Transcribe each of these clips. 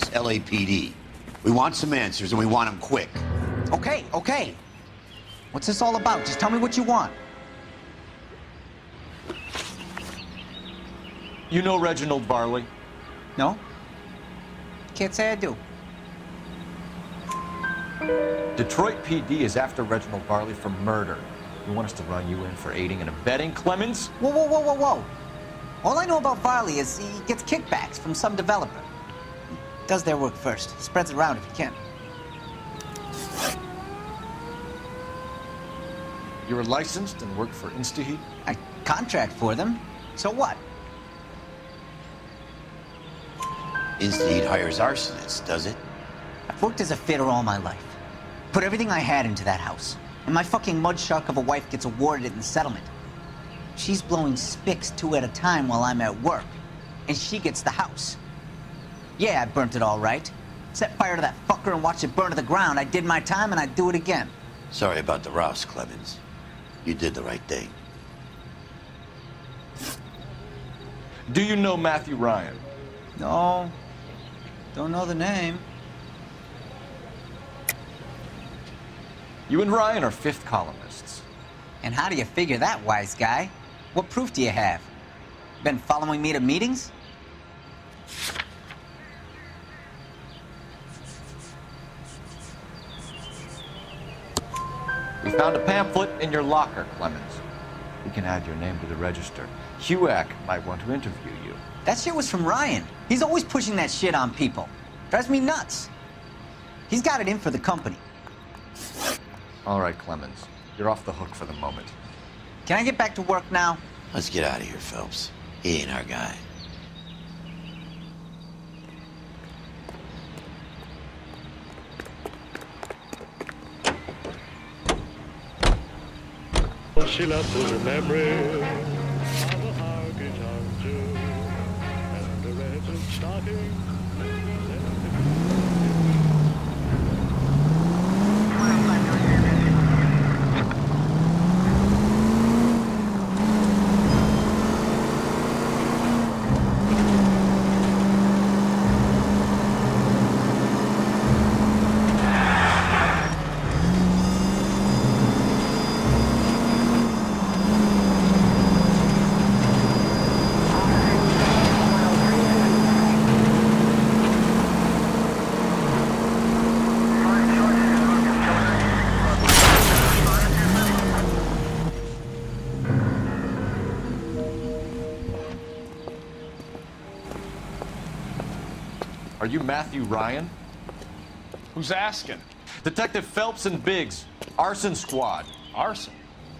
LAPD. We want some answers, and we want them quick. Okay, okay. What's this all about? Just tell me what you want. You know Reginald Barley? No? Can't say I do. Detroit PD is after Reginald Barley for murder. You want us to run you in for aiding and abetting, Clemens? Whoa, whoa, whoa, whoa, whoa. All I know about Barley is he gets kickbacks from some developer. He does their work first. Spreads it around if he can. You're licensed and work for InstaHeat? I contract for them. So what? InstaHeat hires arsonists, does it? I've worked as a fitter all my life. Put everything I had into that house. And my fucking mud shark of a wife gets awarded it in the settlement. She's blowing spics 2 at a time while I'm at work. And she gets the house. Yeah, I burnt it all right. Set fire to that fucker and watched it burn to the ground. I did my time and I'd do it again. Sorry about the Rouse, Clemens. You did the right thing. Do you know Matthew Ryan? No. Don't know the name. You and Ryan are fifth columnists. And how do you figure that, wise guy? What proof do you have? Been following me to meetings? We found a pamphlet in your locker, Clemens. We can add your name to the register. HUAC might want to interview you. That shit was from Ryan. He's always pushing that shit on people. Drives me nuts. He's got it in for the company. All right, Clemens. You're off the hook for the moment. Can I get back to work now? Let's get out of here, Phelps. He ain't our guy. She left us a memory of a honky-tonk Jew and a red stocking. Are you Matthew Ryan? Who's asking? Detective Phelps and Biggs, arson squad. Arson?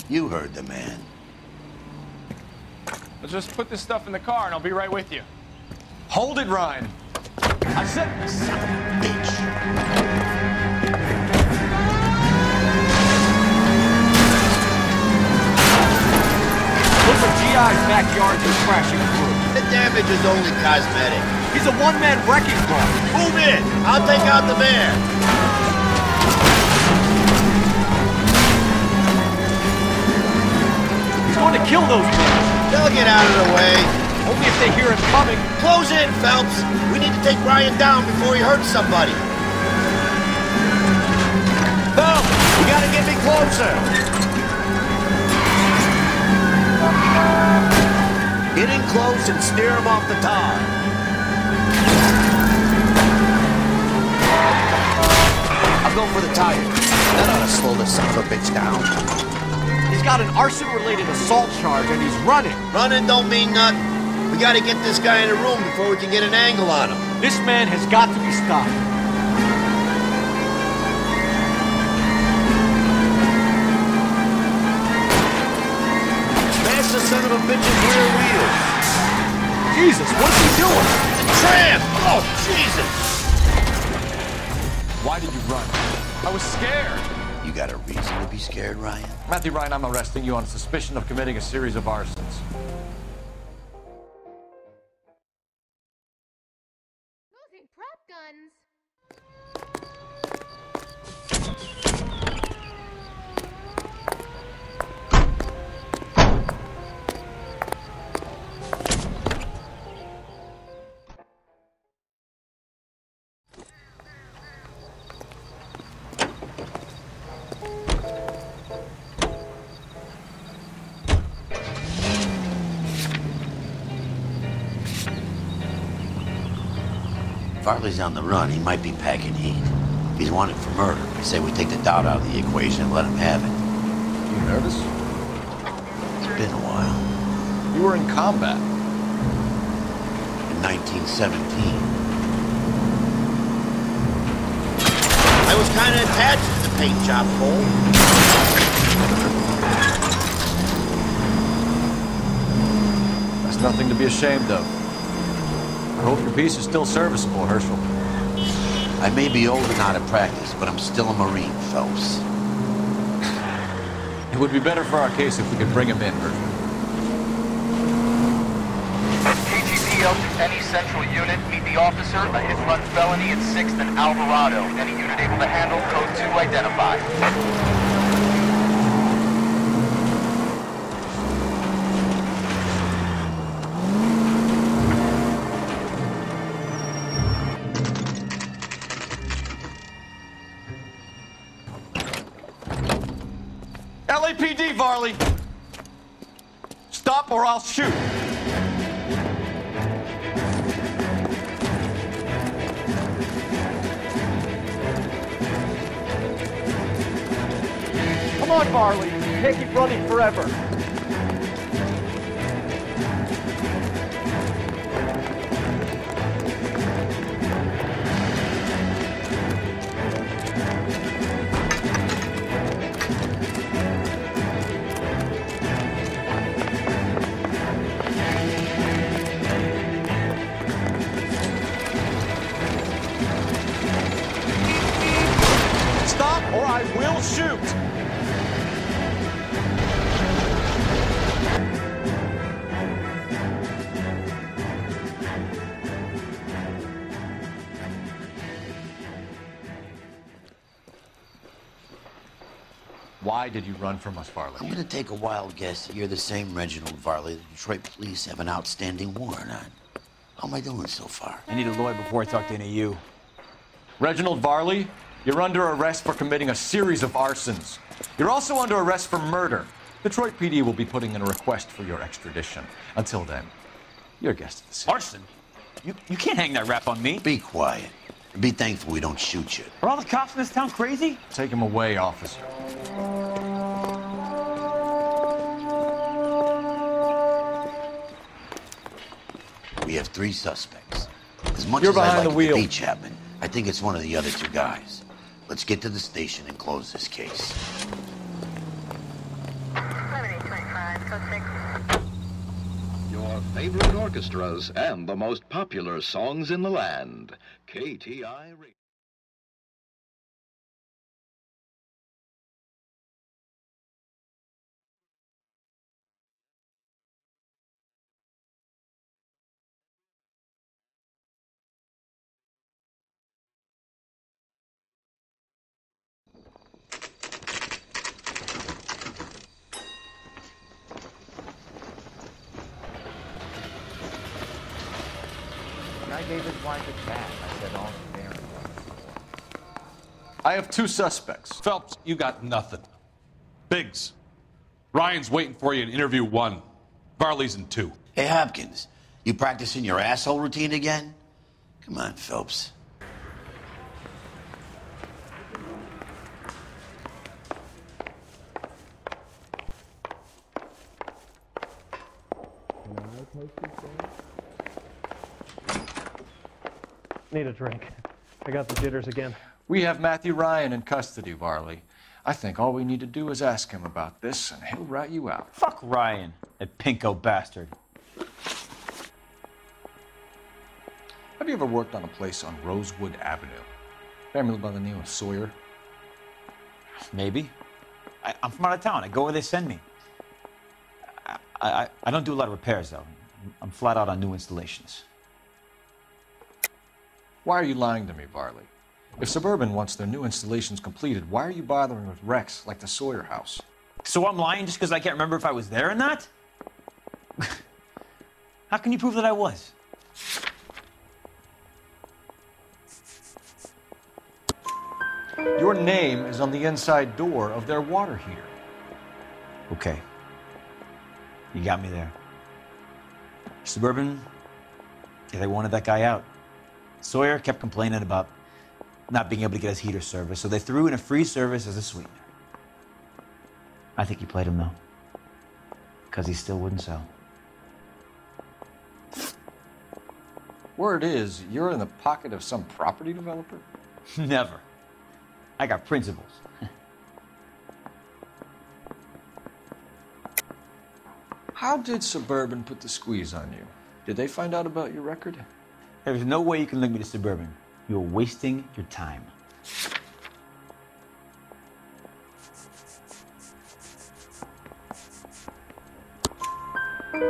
You heard the man. Let's just put this stuff in the car and I'll be right with you. Hold it, Ryan. I said... Son of a bitch. Those are GI's backyards you're crashing through. The damage is only cosmetic. He's a one-man wrecking ball. Move in! I'll take out the van! He's going to kill those men. They'll get out of the way. Only if they hear him coming. Close in, Phelps! We need to take Ryan down before he hurts somebody. Phelps! You gotta get me closer! Get in close and steer him off the tar. I'll go for the tire. That ought to slow this son of a bitch down. He's got an arson-related assault charge and he's running. Running don't mean nothing. We gotta get this guy in a room before we can get an angle on him. This man has got to be stopped. Smash the son of a bitch's rear wheels. Jesus, what's he doing? Tramp! Oh, Jesus! Why did you run? I was scared. You got a reason to be scared, Ryan? Matthew Ryan, I'm arresting you on suspicion of committing a series of arsons. Using prop guns. Farley's on the run. He might be packing heat. If he's wanted for murder, I say we take the doubt out of the equation and let him have it. You nervous? It's been a while. You were in combat. In 1917. I was kind of attached to the paint job, Cole. That's nothing to be ashamed of. I hope your piece is still serviceable, Herschel. I may be old and out of practice, but I'm still a Marine, Phelps. It would be better for our case if we could bring him in, Herschel. KGPL to any central unit. Meet the officer, a hit-run felony at 6th and Alvarado. Any unit able to handle code 2 identified. LAPD, Varley! Stop or I'll shoot! Come on, Varley. You can't keep running forever. Stop or I will shoot! Why did you run from us, Varley? I'm gonna take a wild guess that you're the same Reginald Varley the Detroit police have an outstanding warrant on. How am I doing so far? I need a lawyer before I talk to any of you. Reginald Varley, you're under arrest for committing a series of arsons. You're also under arrest for murder. Detroit PD will be putting in a request for your extradition. Until then, you're a guest of the city. Arson? You can't hang that rap on me. Be quiet. And be thankful we don't shoot you. Are all the cops in this town crazy? Take him away, officer. We have 3 suspects. As much You're as I'd behind like the wheel. it to be Chapman, I think it's one of the other 2 guys. Let's get to the station and close this case. Your favorite orchestras and the most popular songs in the land. KTI Radio. I gave his wife a cat. I said all fair. I have 2 suspects. Phelps, you got nothing. Biggs, Ryan's waiting for you in interview 1. Varley's in 2. Hey, Hopkins, you practicing your asshole routine again? Come on, Phelps. Need a drink. I got the jitters again. We have Matthew Ryan in custody, Varley. I think all we need to do is ask him about this, and he'll rat you out. Fuck Ryan, that pinko bastard. Have you ever worked on a place on Rosewood Avenue? Family by the name of Sawyer? Maybe. I'm from out of town. I go where they send me. I don't do a lot of repairs, though. I'm flat out on new installations. Why are you lying to me, Varley? If Suburban wants their new installations completed, why are you bothering with wrecks like the Sawyer house? So I'm lying just because I can't remember if I was there or not? How can you prove that I was? Your name is on the inside door of their water heater. Okay. You got me there. Suburban, yeah, they wanted that guy out. Sawyer kept complaining about not being able to get his heater service, so they threw in a free service as a sweetener. I think he played him, though, because he still wouldn't sell. Word is, you're in the pocket of some property developer? Never. I got principles. How did Suburban put the squeeze on you? Did they find out about your record? There's no way you can link me to Suburban. You're wasting your time.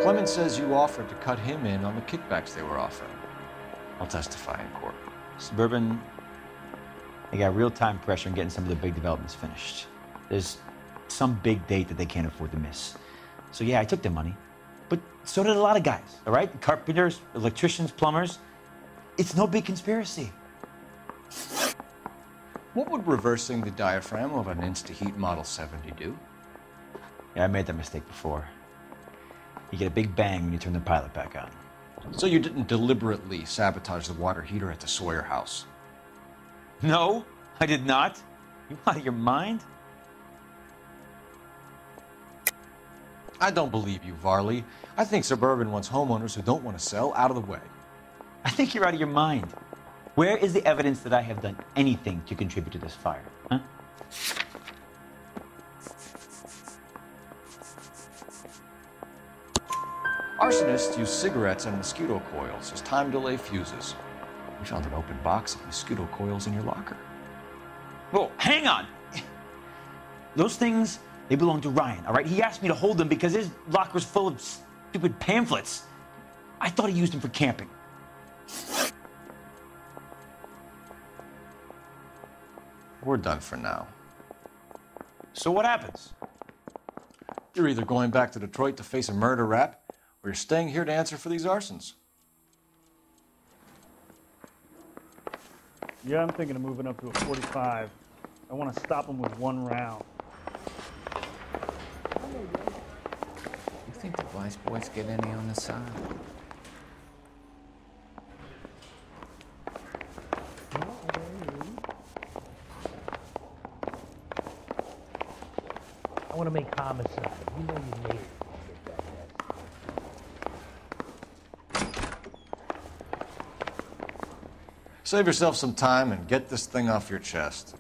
Clement says you offered to cut him in on the kickbacks they were offering. I'll testify in court. Suburban, they got real time pressure on getting some of the big developments finished. There's some big date that they can't afford to miss. So yeah, I took their money. But so did a lot of guys, all right? Carpenters, electricians, plumbers. It's no big conspiracy. What would reversing the diaphragm of an Insta-Heat Model 70 do? Yeah, I made that mistake before. You get a big bang when you turn the pilot back on. So you didn't deliberately sabotage the water heater at the Sawyer house? No, I did not. You out of your mind? I don't believe you, Varley. I think Suburban wants homeowners who don't want to sell out of the way. I think you're out of your mind. Where is the evidence that I have done anything to contribute to this fire, huh? Arsonists use cigarettes and mosquito coils as time delay fuses. We found an open box of mosquito coils in your locker. Whoa, hang on! Those things, they belong to Ryan, all right? He asked me to hold them because his locker's full of stupid pamphlets. I thought he used them for camping. We're done for now. So what happens? You're either going back to Detroit to face a murder rap, or you're staying here to answer for these arsons. Yeah, I'm thinking of moving up to a 45. I want to stop him with one round. You think the Vice boys get any on the side? I want to make homicide. You know you made it. Save yourself some time and get this thing off your chest.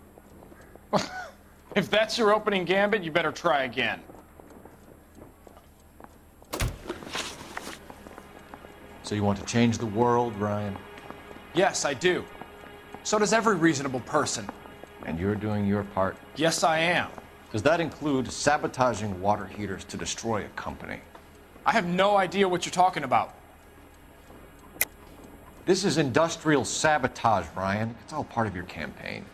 If that's your opening gambit, you better try again. So you want to change the world, Ryan? Yes, I do. So does every reasonable person. And you're doing your part? Yes, I am. Does that include sabotaging water heaters to destroy a company? I have no idea what you're talking about. This is industrial sabotage, Ryan. It's all part of your campaign.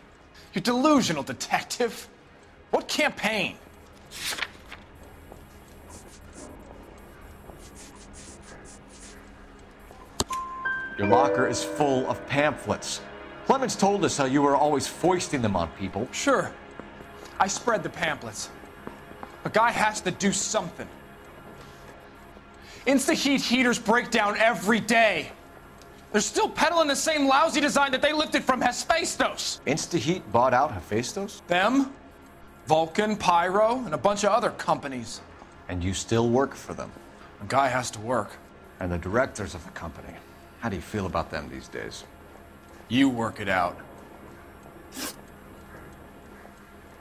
You're delusional, detective. What campaign? Your locker is full of pamphlets. Clemens told us how you were always foisting them on people. Sure. I spread the pamphlets. A guy has to do something. Insta-Heat heaters break down every day. They're still peddling the same lousy design that they lifted from Hephaestus. Insta-Heat bought out Hephaestus? Them, Vulcan, Pyro, and a bunch of other companies. And you still work for them? A guy has to work. And the directors of the company. How do you feel about them these days? You work it out.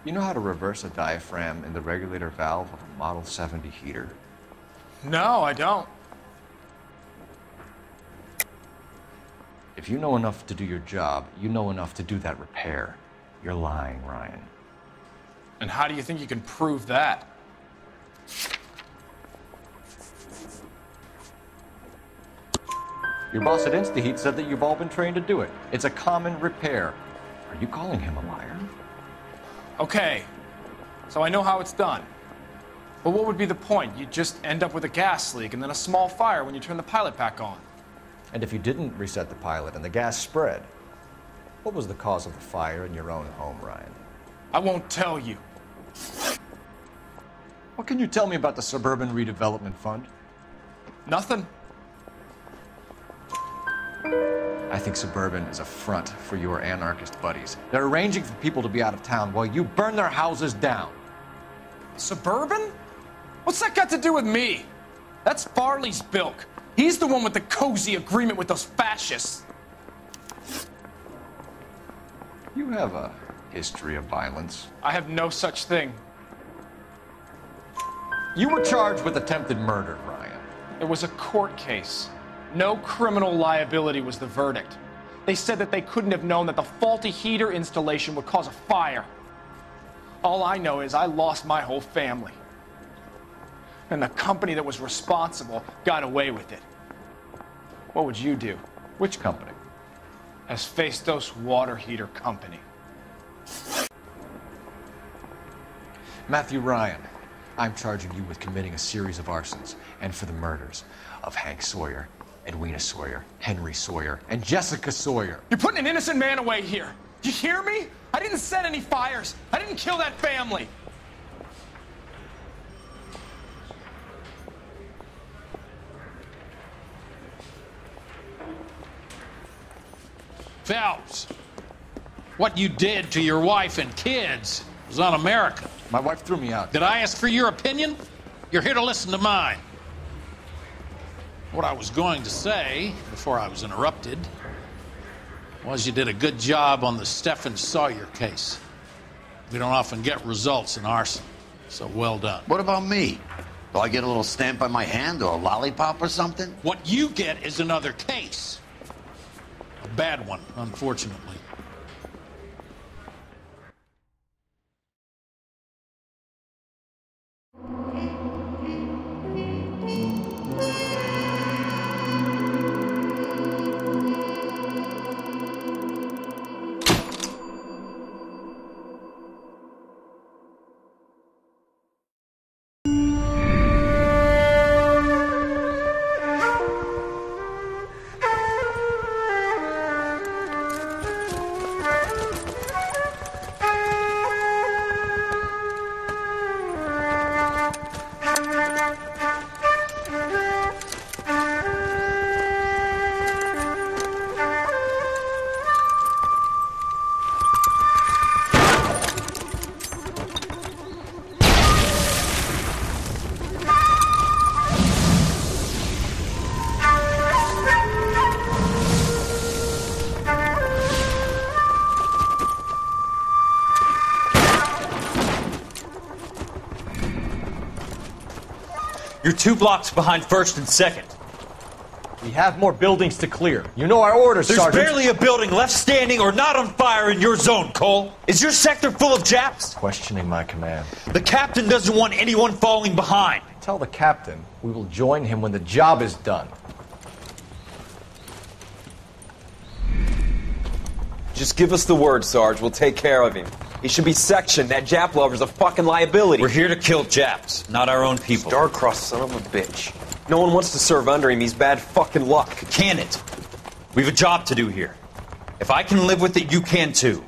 You know how to reverse a diaphragm in the regulator valve of a Model 70 heater? No, I don't. If you know enough to do your job, you know enough to do that repair. You're lying, Ryan. And how do you think you can prove that? Your boss at Insta-Heat said that you've all been trained to do it. It's a common repair. Are you calling him a liar? Okay, so I know how it's done. But what would be the point? You'd just end up with a gas leak and then a small fire when you turn the pilot back on. And if you didn't reset the pilot and the gas spread, what was the cause of the fire in your own home, Ryan? I won't tell you. What can you tell me about the Suburban Redevelopment Fund? Nothing. I think Suburban is a front for your anarchist buddies. They're arranging for people to be out of town while you burn their houses down. Suburban? What's that got to do with me? That's Farley's bilk. He's the one with the cozy agreement with those fascists. You have a history of violence. I have no such thing. You were charged with attempted murder, Ryan. It was a court case. No criminal liability was the verdict. They said that they couldn't have known that the faulty heater installation would cause a fire. All I know is I lost my whole family. And the company that was responsible got away with it. What would you do? Which company? Hephaestus Water Heater Company. Matthew Ryan, I'm charging you with committing a series of arsons and for the murders of Hank Sawyer, Edwina Sawyer, Henry Sawyer, and Jessica Sawyer. You're putting an innocent man away here. You hear me? I didn't set any fires. I didn't kill that family. Phelps, what you did to your wife and kids was un-American. My wife threw me out. Did I ask for your opinion? You're here to listen to mine. What I was going to say, before I was interrupted, was you did a good job on the Stephen Sawyer case. We don't often get results in arson, so well done. What about me? Do I get a little stamp on my hand or a lollipop or something? What you get is another case. A bad one, unfortunately. You're 2 blocks behind 1st and 2nd. We have more buildings to clear. You know our orders, There's Sergeant. barely a building left standing or not on fire in your zone, Cole. Is your sector full of Japs? Questioning my command. The captain doesn't want anyone falling behind. Tell the captain we will join him when the job is done. Just give us the word, Sarge. We'll take care of him. He should be sectioned. That Jap lover's a fucking liability. We're here to kill Japs, not our own people. Star-crossed son of a bitch. No one wants to serve under him. He's bad fucking luck. Can it? We've a job to do here. If I can live with it, you can too.